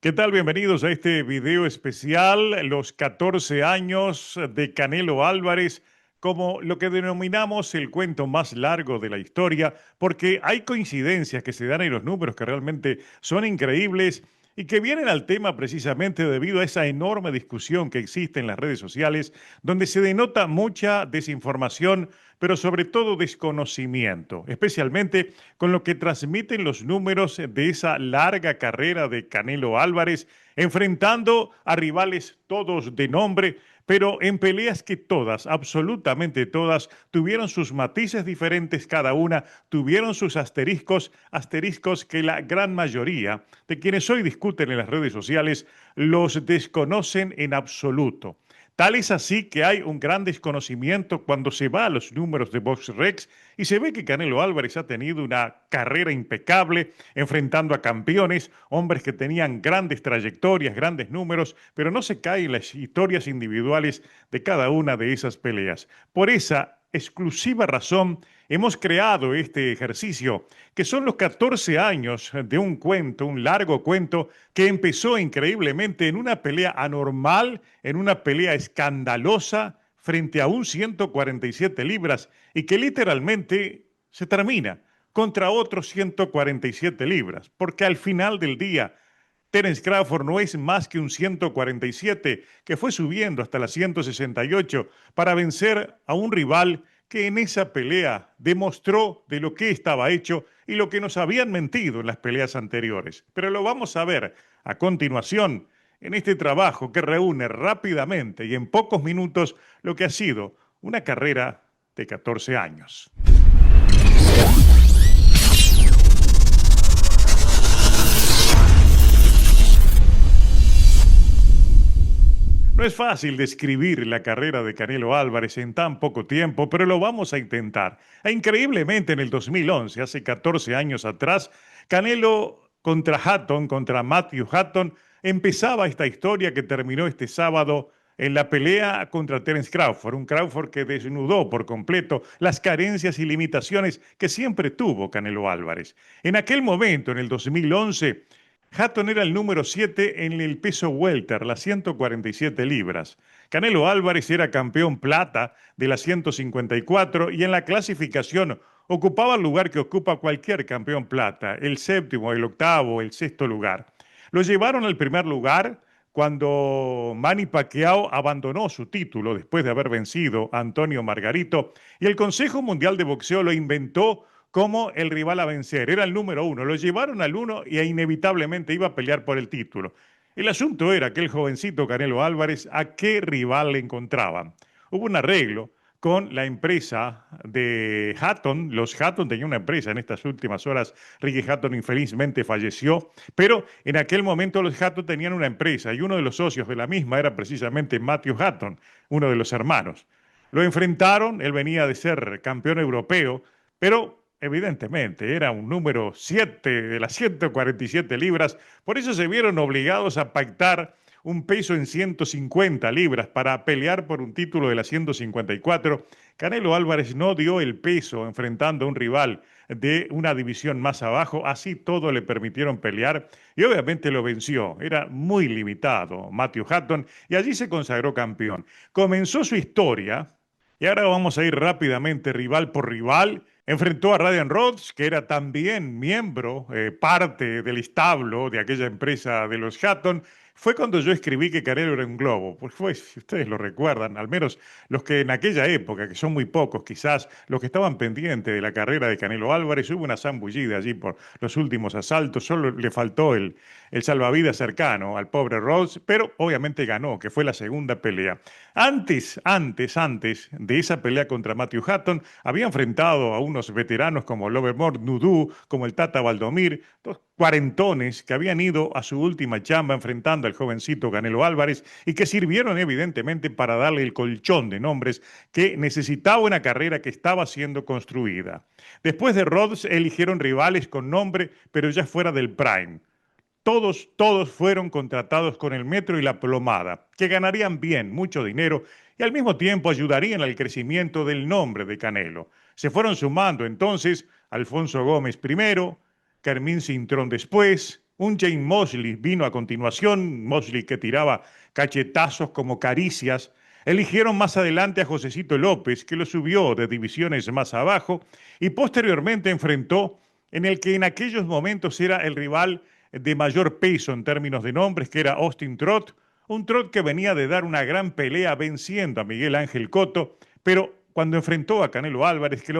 ¿Qué tal? Bienvenidos a este video especial, los 14 años de Canelo Álvarez, como lo que denominamos el cuento más largo de la historia, porque hay coincidencias que se dan en los números que realmente son increíbles y que vienen al tema precisamente debido a esa enorme discusión que existe en las redes sociales, donde se denota mucha desinformación, pero sobre todo desconocimiento, especialmente con lo que transmiten los números de esa larga carrera de Canelo Álvarez, enfrentando a rivales todos de nombre, pero en peleas que todas, absolutamente todas, tuvieron sus matices diferentes cada una, tuvieron sus asteriscos, asteriscos que la gran mayoría de quienes hoy discuten en las redes sociales los desconocen en absoluto. Tal es así que hay un gran desconocimiento cuando se va a los números de BoxRec y se ve que Canelo Álvarez ha tenido una carrera impecable, enfrentando a campeones, hombres que tenían grandes trayectorias, grandes números, pero no se cae en las historias individuales de cada una de esas peleas. Por esa exclusiva razón, hemos creado este ejercicio, que son los 14 años de un cuento, un largo cuento, que empezó increíblemente en una pelea anormal, en una pelea escandalosa, frente a un 147 libras, y que literalmente se termina contra otros 147 libras, porque al final del día Terence Crawford no es más que un 147 que fue subiendo hasta las 168 para vencer a un rival que en esa pelea demostró de lo que estaba hecho y lo que nos habían mentido en las peleas anteriores. Pero lo vamos a ver a continuación en este trabajo que reúne rápidamente y en pocos minutos lo que ha sido una carrera de 14 años. No es fácil describir la carrera de Canelo Álvarez en tan poco tiempo, pero lo vamos a intentar. E increíblemente en el 2011, hace 14 años atrás, Canelo contra Matthew Hatton, empezaba esta historia que terminó este sábado en la pelea contra Terence Crawford, un Crawford que desnudó por completo las carencias y limitaciones que siempre tuvo Canelo Álvarez. En aquel momento, en el 2011, Hatton era el número 7 en el peso welter, las 147 libras. Canelo Álvarez era campeón plata de las 154 y en la clasificación ocupaba el lugar que ocupa cualquier campeón plata, el séptimo, el octavo, el sexto lugar. Lo llevaron al primer lugar cuando Manny Pacquiao abandonó su título después de haber vencido a Antonio Margarito y el Consejo Mundial de Boxeo lo inventó como el rival a vencer. Era el número uno. Lo llevaron al uno y inevitablemente iba a pelear por el título. El asunto era que el jovencito Canelo Álvarez, ¿a qué rival le encontraban? Hubo un arreglo con la empresa de Hatton. Los Hatton tenían una empresa en estas últimas horas. Ricky Hatton infelizmente falleció, pero en aquel momento los Hatton tenían una empresa y uno de los socios de la misma era precisamente Matthew Hatton, uno de los hermanos. Lo enfrentaron, él venía de ser campeón europeo, pero evidentemente era un número 7 de las 147 libras, por eso se vieron obligados a pactar un peso en 150 libras para pelear por un título de las 154. Canelo Álvarez no dio el peso enfrentando a un rival de una división más abajo, así todo le permitieron pelear y obviamente lo venció. Era muy limitado Matthew Hatton y allí se consagró campeón. Comenzó su historia y ahora vamos a ir rápidamente rival por rival. Enfrentó a Ryan Rhodes, que era también miembro, parte del establo de aquella empresa de los Hatton. Fue cuando yo escribí que Canelo era un globo. Pues fue, si ustedes lo recuerdan, al menos los que en aquella época, que son muy pocos quizás, los que estaban pendientes de la carrera de Canelo Álvarez, hubo una zambullida allí por los últimos asaltos. Solo le faltó el salvavidas cercano al pobre Rhodes, pero obviamente ganó, que fue la segunda pelea. Antes de esa pelea contra Matthew Hatton, había enfrentado a unos veteranos como Lovermore Nudu, como el Tata Valdomir, dos cuarentones que habían ido a su última chamba enfrentando al jovencito Canelo Álvarez y que sirvieron evidentemente para darle el colchón de nombres que necesitaba una carrera que estaba siendo construida. Después de Rhodes eligieron rivales con nombre, pero ya fuera del prime. Todos fueron contratados con el metro y la plomada, que ganarían bien, mucho dinero y al mismo tiempo ayudarían al crecimiento del nombre de Canelo. Se fueron sumando entonces Alfonso Gómez primero, Carmín Cintrón después, Un Jane Mosley vino a continuación, Mosley que tiraba cachetazos como caricias. Eligieron más adelante a Josecito López, que lo subió de divisiones más abajo y posteriormente enfrentó en el que en aquellos momentos era el rival de mayor peso en términos de nombres, que era Austin Trott, un Trott que venía de dar una gran pelea venciendo a Miguel Ángel Cotto, pero cuando enfrentó a Canelo Álvarez, que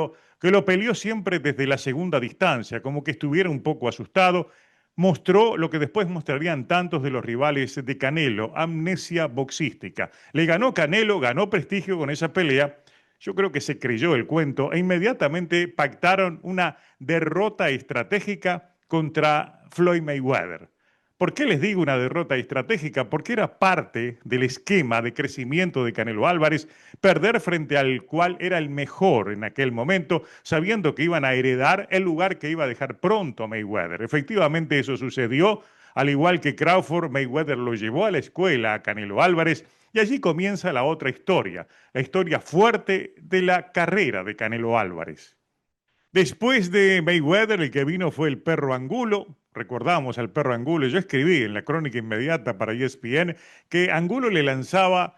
lo peleó siempre desde la segunda distancia, como que estuviera un poco asustado, mostró lo que después mostrarían tantos de los rivales de Canelo, amnesia boxística. Le ganó Canelo, ganó prestigio con esa pelea. Yo creo que se creyó el cuento e inmediatamente pactaron una derrota estratégica contra Floyd Mayweather. ¿Por qué les digo una derrota estratégica? Porque era parte del esquema de crecimiento de Canelo Álvarez, perder frente al cual era el mejor en aquel momento, sabiendo que iban a heredar el lugar que iba a dejar pronto a Mayweather. Efectivamente eso sucedió, al igual que Crawford, Mayweather lo llevó a la escuela a Canelo Álvarez y allí comienza la otra historia, la historia fuerte de la carrera de Canelo Álvarez. Después de Mayweather, el que vino fue el perro Angulo. Recordamos al perro Angulo. Yo escribí en la crónica inmediata para ESPN que Angulo le lanzaba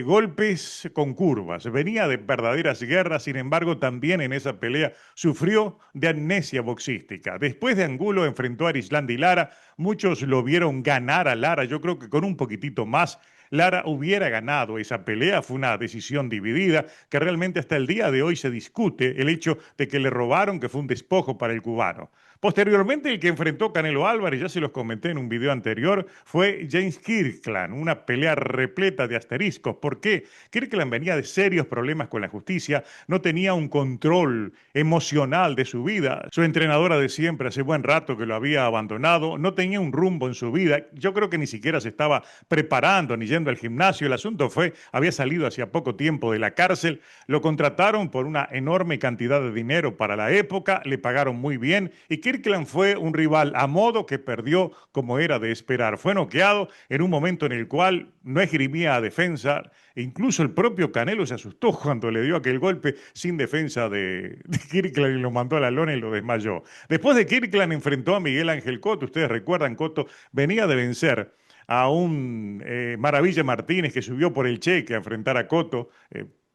golpes con curvas. Venía de verdaderas guerras, sin embargo, también en esa pelea sufrió de amnesia boxística. Después de Angulo enfrentó a Arislandi Lara. Muchos lo vieron ganar a Lara. Yo creo que con un poquitito más Lara hubiera ganado esa pelea. Fue una decisión dividida que realmente hasta el día de hoy se discute el hecho de que le robaron, que fue un despojo para el cubano. Posteriormente, el que enfrentó Canelo Álvarez, ya se los comenté en un video anterior, fue James Kirkland, una pelea repleta de asteriscos. ¿Por qué? Kirkland venía de serios problemas con la justicia, no tenía un control emocional de su vida. Su entrenadora de siempre hace buen rato que lo había abandonado, no tenía un rumbo en su vida. Yo creo que ni siquiera se estaba preparando ni yendo al gimnasio. El asunto fue, había salido hacía poco tiempo de la cárcel, lo contrataron por una enorme cantidad de dinero para la época, le pagaron muy bien y Kirkland fue un rival a modo que perdió como era de esperar. Fue noqueado en un momento en el cual no esgrimía defensa. Incluso el propio Canelo se asustó cuando le dio aquel golpe sin defensa de Kirkland y lo mandó a la lona y lo desmayó. Después de Kirkland enfrentó a Miguel Ángel Cotto. Ustedes recuerdan, Cotto venía de vencer a un Maravilla Martínez que subió por el cheque a enfrentar a Cotto.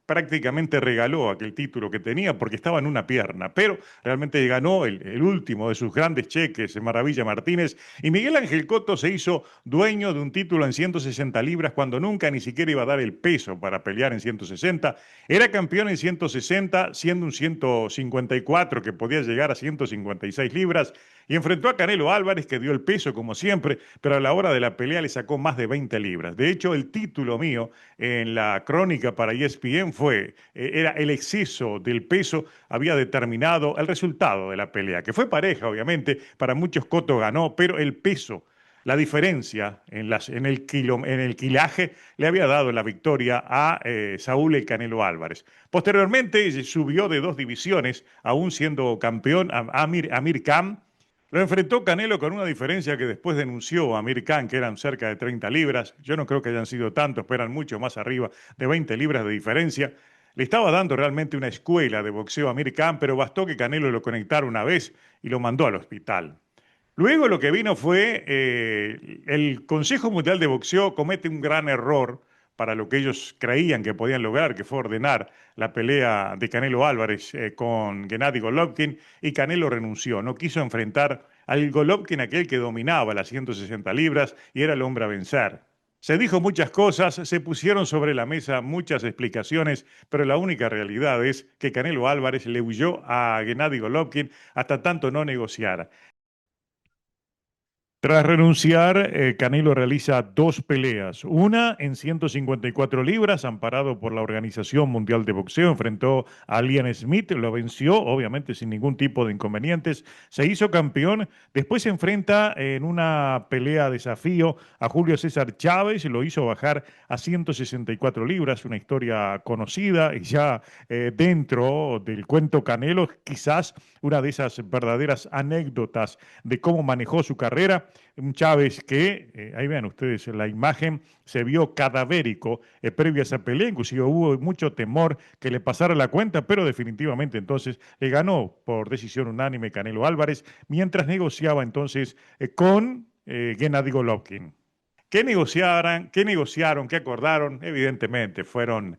Prácticamente regaló aquel título que tenía porque estaba en una pierna, pero realmente ganó el último de sus grandes cheques, Maravilla Martínez, y Miguel Ángel Cotto se hizo dueño de un título en 160 libras cuando nunca ni siquiera iba a dar el peso para pelear en 160. Era campeón en 160, siendo un 154 que podía llegar a 156 libras, y enfrentó a Canelo Álvarez, que dio el peso como siempre, pero a la hora de la pelea le sacó más de 20 libras. De hecho, el título mío en la crónica para ESPN era el exceso del peso, había determinado el resultado de la pelea, que fue pareja, obviamente, para muchos Cotto ganó, pero el peso, la diferencia en el quilaje le había dado la victoria a Saúl El Canelo Álvarez. Posteriormente subió de dos divisiones, aún siendo campeón, a Amir Khan. Lo enfrentó Canelo con una diferencia que después denunció a Amir Khan, que eran cerca de 30 libras. Yo no creo que hayan sido tantos, pero eran mucho más arriba de 20 libras de diferencia. Le estaba dando realmente una escuela de boxeo a Amir Khan, pero bastó que Canelo lo conectara una vez y lo mandó al hospital. Luego lo que vino fue el Consejo Mundial de Boxeo comete un gran error para lo que ellos creían que podían lograr, que fue ordenar la pelea de Canelo Álvarez con Gennady Golovkin, y Canelo renunció, no quiso enfrentar al Golovkin aquel que dominaba las 160 libras y era el hombre a vencer. Se dijo muchas cosas, se pusieron sobre la mesa muchas explicaciones, pero la única realidad es que Canelo Álvarez le huyó a Gennady Golovkin hasta tanto no negociara. Tras renunciar, Canelo realiza dos peleas. Una en 154 libras, amparado por la Organización Mundial de Boxeo, enfrentó a Liam Smith, lo venció, obviamente sin ningún tipo de inconvenientes, se hizo campeón. Después se enfrenta en una pelea desafío a Julio César Chávez, lo hizo bajar a 164 libras, una historia conocida y ya dentro del cuento Canelo, quizás una de esas verdaderas anécdotas de cómo manejó su carrera. un Chávez que, ahí vean ustedes la imagen, se vio cadavérico previo a esa pelea, inclusive hubo mucho temor que le pasara la cuenta, pero definitivamente entonces le ganó por decisión unánime Canelo Álvarez, mientras negociaba entonces con Gennady Golovkin. ¿Qué negociaron, qué acordaron? Evidentemente fueron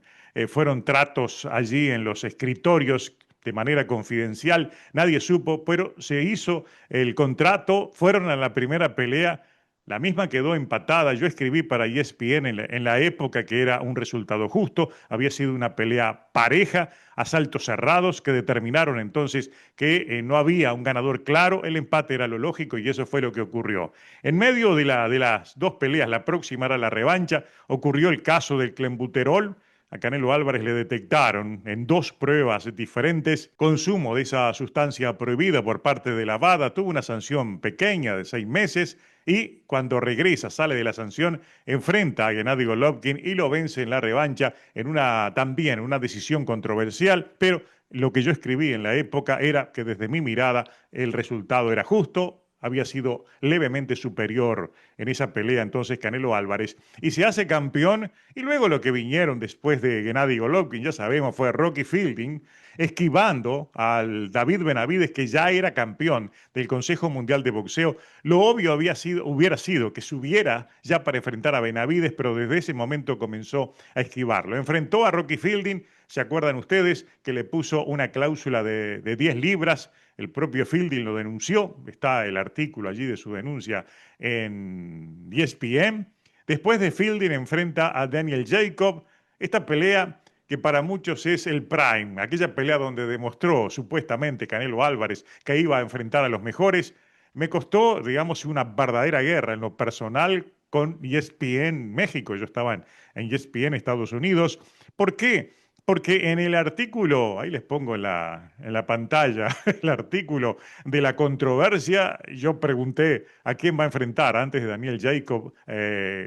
tratos allí en los escritorios de manera confidencial, nadie supo, pero se hizo el contrato, fueron a la primera pelea, la misma quedó empatada. Yo escribí para ESPN en la época que era un resultado justo, había sido una pelea pareja, asaltos cerrados que determinaron entonces que no había un ganador claro, el empate era lo lógico y eso fue lo que ocurrió. En medio de las dos peleas, la próxima era la revancha, ocurrió el caso del clenbuterol. A Canelo Álvarez le detectaron en dos pruebas diferentes consumo de esa sustancia prohibida por parte de la WADA. Tuvo una sanción pequeña de 6 meses y cuando regresa, sale de la sanción, enfrenta a Gennady Golovkin y lo vence en la revancha en también una decisión controversial, pero lo que yo escribí en la época era que desde mi mirada el resultado era justo, había sido levemente superior en esa pelea entonces Canelo Álvarez y se hace campeón y luego lo que vinieron después de Gennady Golovkin, ya sabemos, fue Rocky Fielding esquivando al David Benavides que ya era campeón del Consejo Mundial de Boxeo. Lo obvio hubiera sido que subiera ya para enfrentar a Benavides, pero desde ese momento comenzó a esquivarlo. Enfrentó a Rocky Fielding, ¿se acuerdan ustedes? Que le puso una cláusula de 10 libras. El propio Fielding lo denunció, está el artículo allí de su denuncia en ESPN. Después de Fielding enfrenta a Daniel Jacob. Esta pelea que para muchos es el prime, aquella pelea donde demostró supuestamente Canelo Álvarez que iba a enfrentar a los mejores, me costó, digamos, una verdadera guerra en lo personal con ESPN México. Yo estaba en ESPN Estados Unidos. ¿Por qué? Porque en el artículo, ahí les pongo en la pantalla, el artículo de la controversia, yo pregunté a quién va a enfrentar antes de Daniel Jacob,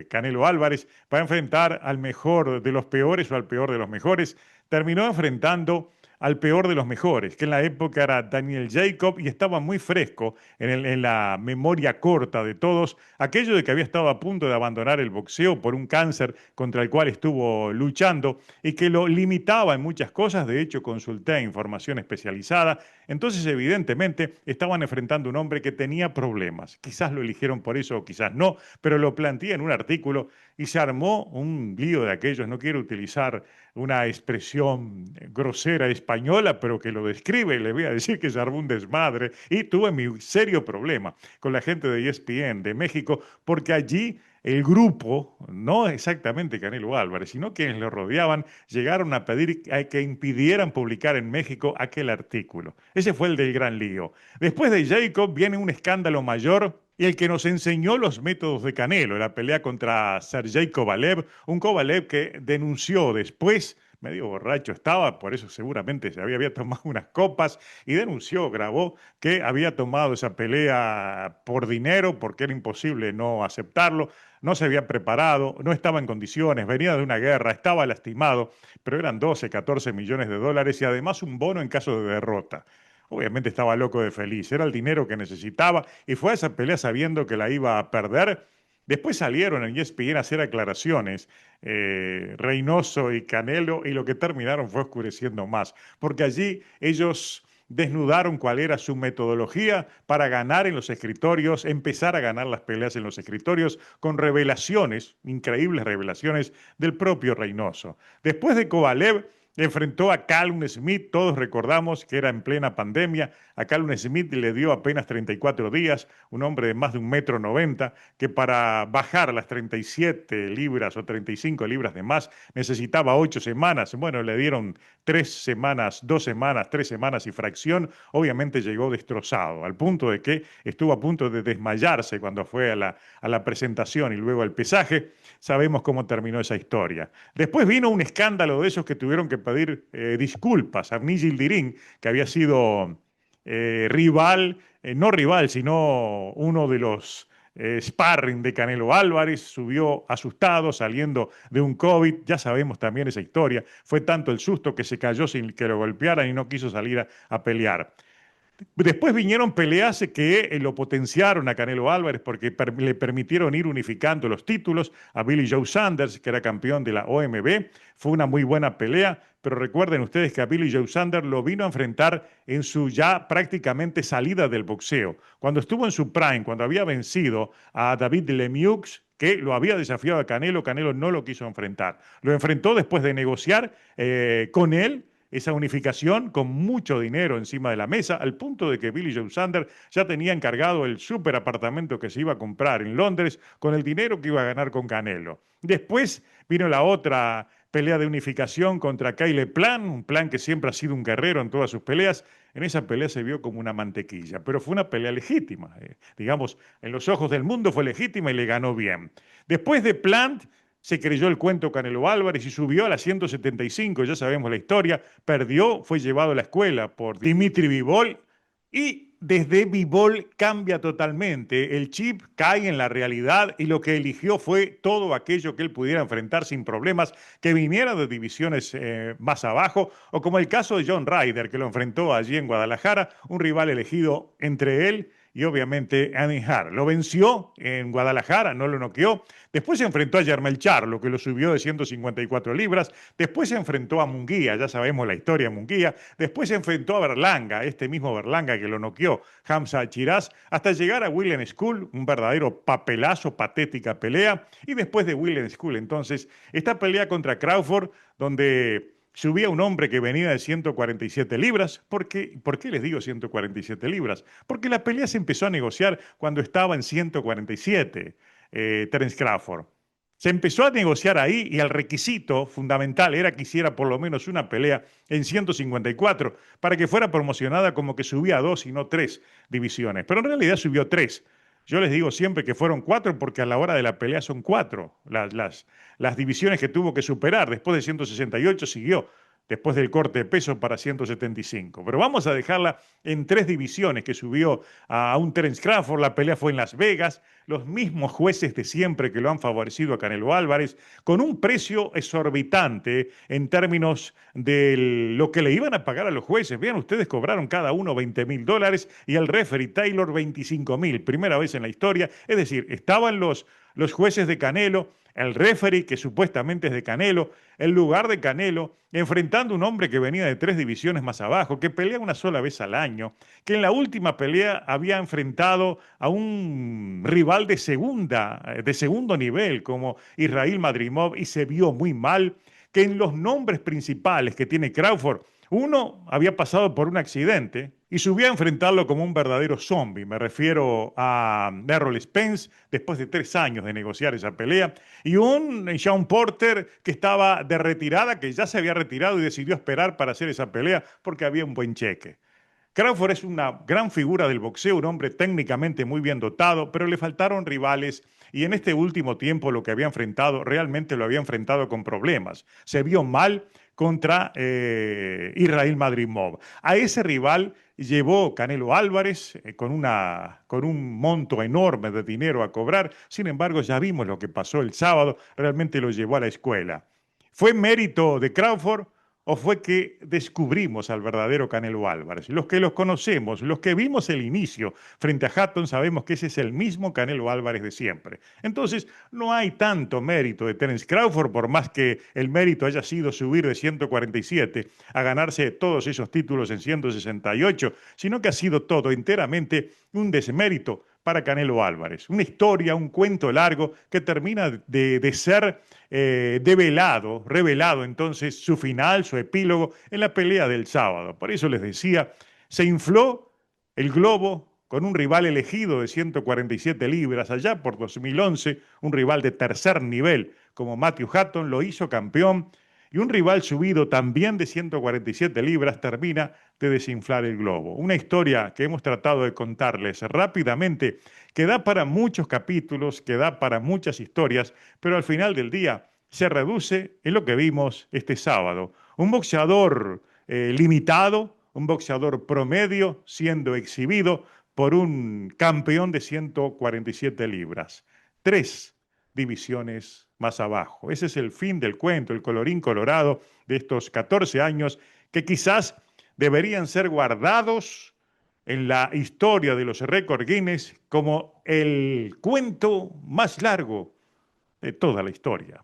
Canelo Álvarez, va a enfrentar al mejor de los peores o al peor de los mejores. Terminó enfrentando al peor de los mejores, que en la época era Daniel Jacob y estaba muy fresco en la memoria corta de todos, aquello de que había estado a punto de abandonar el boxeo por un cáncer contra el cual estuvo luchando y que lo limitaba en muchas cosas. De hecho, consulté información especializada. Entonces, evidentemente, estaban enfrentando a un hombre que tenía problemas. Quizás lo eligieron por eso o quizás no, pero lo planteé en un artículo y se armó un lío de aquellos. No quiero utilizar una expresión grosera española, pero que lo describe, le voy a decir que se armó un desmadre y tuve mi serio problema con la gente de ESPN de México, porque allí el grupo, no exactamente Canelo Álvarez, sino quienes lo rodeaban, llegaron a pedir que impidieran publicar en México aquel artículo. Ese fue el del gran lío. Después de Jacob viene un escándalo mayor y el que nos enseñó los métodos de Canelo, la pelea contra Sergey Kovalev, un Kovalev que denunció después, medio borracho estaba, por eso seguramente había tomado unas copas y denunció, grabó que había tomado esa pelea por dinero, porque era imposible no aceptarlo, no se había preparado, no estaba en condiciones, venía de una guerra, estaba lastimado, pero eran 12, 14 millones de dólares y además un bono en caso de derrota. Obviamente estaba loco de feliz, era el dinero que necesitaba y fue a esa pelea sabiendo que la iba a perder. Después salieron en ESPN a hacer aclaraciones, Reynoso y Canelo, y lo que terminaron fue oscureciendo más, porque allí ellos desnudaron cuál era su metodología para ganar en los escritorios, empezar a ganar las peleas en los escritorios con revelaciones, increíbles revelaciones del propio Reynoso. Después de Kovalev, enfrentó a Callum Smith, todos recordamos que era en plena pandemia, a Callum Smith le dio apenas 34 días, un hombre de más de 1,90 m, que para bajar las 37 libras o 35 libras de más necesitaba 8 semanas, bueno, le dieron 3 semanas, 2 semanas, 3 semanas y fracción, obviamente llegó destrozado, al punto de que estuvo a punto de desmayarse cuando fue a la presentación y luego al pesaje. Sabemos cómo terminó esa historia. Después vino un escándalo de esos que tuvieron que pedir disculpas a Gildirín, que había sido rival, no rival, sino uno de los sparring de Canelo Álvarez, subió asustado saliendo de un COVID, ya sabemos también esa historia, fue tanto el susto que se cayó sin que lo golpearan y no quiso salir a pelear. Después vinieron peleas que lo potenciaron a Canelo Álvarez porque le permitieron ir unificando los títulos. A Billy Joe Saunders, que era campeón de la OMB, fue una muy buena pelea, pero recuerden ustedes que a Billy Joe Saunders lo vino a enfrentar en su ya prácticamente salida del boxeo. Cuando estuvo en su prime, cuando había vencido a David Lemieux, que lo había desafiado a Canelo, Canelo no lo quiso enfrentar. Lo enfrentó después de negociar con él esa unificación con mucho dinero encima de la mesa, al punto de que Billy Joe Saunders ya tenía encargado el super apartamento que se iba a comprar en Londres con el dinero que iba a ganar con Canelo. Después vino la otra pelea de unificación contra Caleb Plant, un Plant que siempre ha sido un guerrero en todas sus peleas. En esa pelea se vio como una mantequilla, pero fue una pelea legítima. Digamos, en los ojos del mundo fue legítima y le ganó bien. Después de Plant se creyó el cuento Canelo Álvarez y subió a las 175, ya sabemos la historia, perdió, fue llevado a la escuela por Dimitri Bivol y desde Bivol cambia totalmente, el chip cae en la realidad y lo que eligió fue todo aquello que él pudiera enfrentar sin problemas, que viniera de divisiones más abajo, o como el caso de John Ryder, que lo enfrentó allí en Guadalajara, un rival elegido entre él y obviamente Andy Hart. Lo venció en Guadalajara, no lo noqueó. Después se enfrentó a Yermel Charlo, que lo subió de 154 libras. Después se enfrentó a Munguía, ya sabemos la historia de Munguía. Después se enfrentó a Berlanga, este mismo Berlanga que lo noqueó, Hamza Chiraz, hasta llegar a William School, un verdadero papelazo, patética pelea. Y después de William School, entonces, esta pelea contra Crawford, donde subía un hombre que venía de 147 libras. ¿Por qué les digo 147 libras? Porque la pelea se empezó a negociar cuando estaba en 147, Terence Crawford. Se empezó a negociar ahí y el requisito fundamental era que hiciera por lo menos una pelea en 154 para que fuera promocionada como que subía a dos y no tres divisiones. Pero en realidad subió tres. Yo les digo siempre que fueron cuatro porque a la hora de la pelea son cuatro las divisiones que tuvo que superar. Después de 168 siguió, después del corte de peso para 175. Pero vamos a dejarla en tres divisiones que subió a un Terence Crawford. La pelea fue en Las Vegas, los mismos jueces de siempre que lo han favorecido a Canelo Álvarez, con un precio exorbitante en términos de lo que le iban a pagar a los jueces. Vean, ustedes cobraron cada uno $20,000 y el referee Taylor 25,000, primera vez en la historia. Es decir, estaban los jueces de Canelo, el referee que supuestamente es de Canelo, el lugar de Canelo, enfrentando a un hombre que venía de tres divisiones más abajo, que pelea una sola vez al año, que en la última pelea había enfrentado a un rival de segundo nivel como Israel Madrimov y se vio muy mal, que en los nombres principales que tiene Crawford, uno había pasado por un accidente y subió a enfrentarlo como un verdadero zombie. Me refiero a Errol Spence, después de 3 años de negociar esa pelea, y un Sean Porter que estaba de retirada, que ya se había retirado y decidió esperar para hacer esa pelea porque había un buen cheque. Crawford es una gran figura del boxeo, un hombre técnicamente muy bien dotado, pero le faltaron rivales y en este último tiempo lo que había enfrentado realmente lo había enfrentado con problemas. Se vio mal contra Israel Madrimov. A ese rival llevó Canelo Álvarez con un monto enorme de dinero a cobrar. Sin embargo, ya vimos lo que pasó el sábado, realmente lo llevó a la escuela. ¿Fue mérito de Crawford? ¿O fue que descubrimos al verdadero Canelo Álvarez? Los que los conocemos, los que vimos el inicio frente a Hatton, sabemos que ese es el mismo Canelo Álvarez de siempre. Entonces, no hay tanto mérito de Terence Crawford, por más que el mérito haya sido subir de 147 a ganarse todos esos títulos en 168, sino que ha sido todo enteramente un desmérito para Canelo Álvarez. Una historia, un cuento largo que termina de ser develado, revelado entonces su final, su epílogo en la pelea del sábado. Por eso les decía, se infló el globo con un rival elegido de 147 libras allá por 2011, un rival de tercer nivel como Matthew Hatton, lo hizo campeón y un rival subido también de 147 libras termina de desinflar el globo. Una historia que hemos tratado de contarles rápidamente, que da para muchos capítulos, que da para muchas historias, pero al final del día se reduce en lo que vimos este sábado. Un boxeador limitado, un boxeador promedio siendo exhibido por un campeón de 147 libras. Tres divisiones más abajo. Ese es el fin del cuento, el colorín colorado de estos 14 años que quizás deberían ser guardados en la historia de los récords Guinness como el cuento más largo de toda la historia.